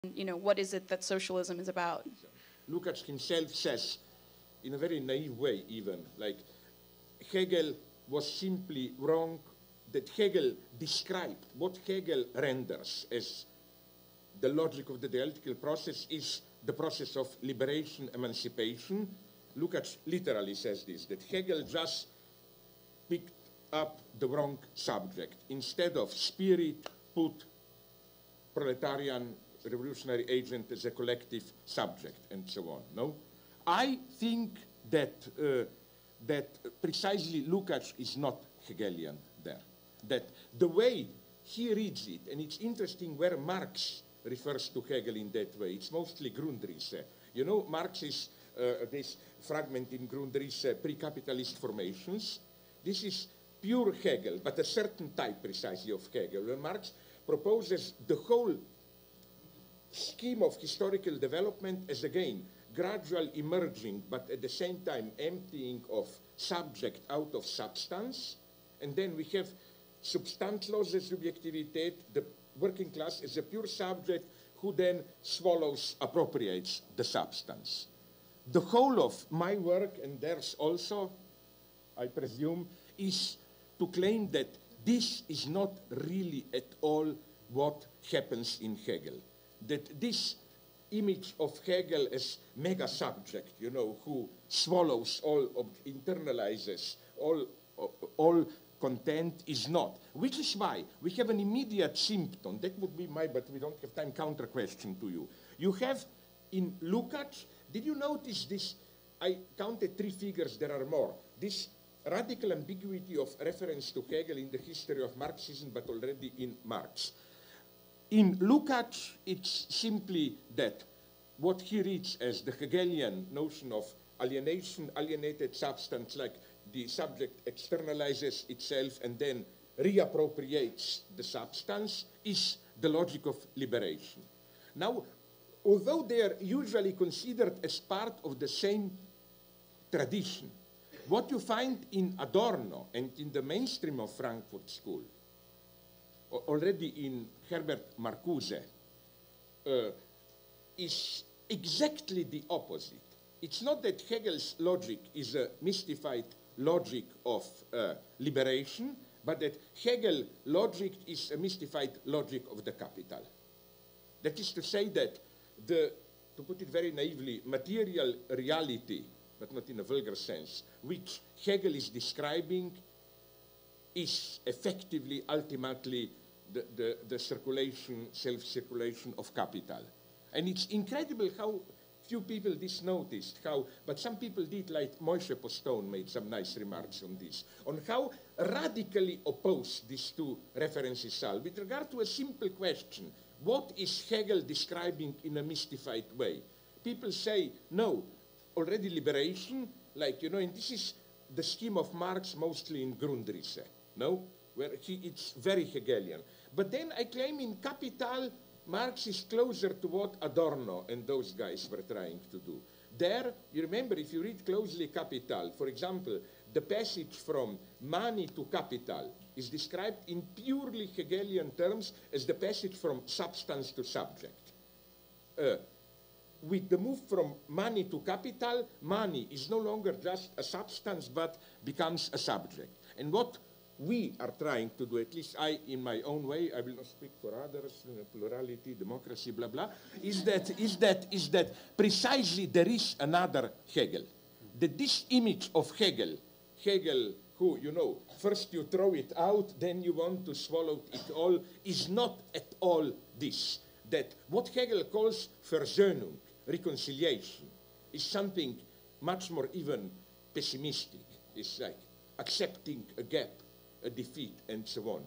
you know, what is it that socialism is about? Lukacs himself says, in a very naive way even, like Hegel was simply wrong, that Hegel described what Hegel renders as the logic of the dialectical process is the process of liberation, emancipation. Lukacs literally says this, that Hegel just picked up the wrong subject. Instead of spirit, put proletarian revolutionary agent as a collective subject, and so on. No? I think that, that precisely Lukacs is not Hegelian there. That the way he reads it, and it's interesting where Marx refers to Hegel in that way, it's mostly Grundrisse. You know, Marx is this fragment in Grundrisse, pre-capitalist formations. This is pure Hegel, but a certain type precisely of Hegel, where Marx proposes the whole scheme of historical development as, again, gradual emerging, but at the same time emptying of subject out of substance. And then we have substanzlose Subjektivität, the working class as a pure subject who then swallows, appropriates the substance. The whole of my work, and theirs also, I presume, is to claim that this is not really at all what happens in Hegel. That this image of Hegel as mega subject, you know, who swallows all, internalizes all content is not. Which is why we have an immediate symptom. That would be my, but we don't have time, counter question to you. You have in Lukacs, did you notice this? I counted 3 figures, there are more. This radical ambiguity of reference to Hegel in the history of Marxism, but already in Marx. In Lukacs, it's simply that what he reads as the Hegelian notion of alienation, alienated substance, like the subject externalizes itself and then reappropriates the substance, is the logic of liberation. Now, although they are usually considered as part of the same tradition, what you find in Adorno and in the mainstream of Frankfurt School, already in Herbert Marcuse, is exactly the opposite. It's not that Hegel's logic is a mystified logic of liberation, but that Hegel logic is a mystified logic of the capital. That is to say that the, to put it very naively, material reality, but not in a vulgar sense, which Hegel is describing is effectively, ultimately, the circulation, self-circulation of capital. And it's incredible how few people this noticed, how, but some people did, like Moishe Postone made some nice remarks on this, on how radically opposed these two references are with regard to a simple question: what is Hegel describing in a mystified way? People say, no, already liberation, like, you know, and this is the scheme of Marx mostly in Grundrisse, no? Where it's very Hegelian. But then I claim in Capital, Marx is closer to what Adorno and those guys were trying to do. There, you remember, if you read closely Capital, for example, the passage from money to capital is described in purely Hegelian terms as the passage from substance to subject. With the move from money to capital, money is no longer just a substance, but becomes a subject. And what we are trying to do, at least I, in my own way, I will not speak for others, plurality, democracy, blah, blah, is that precisely there is another Hegel. That this image of Hegel who, you know, first you throw it out, then you want to swallow it all, is not at all this. That what Hegel calls Versöhnung, reconciliation, is something much more even pessimistic. It's like accepting a gap, a defeat, and so on.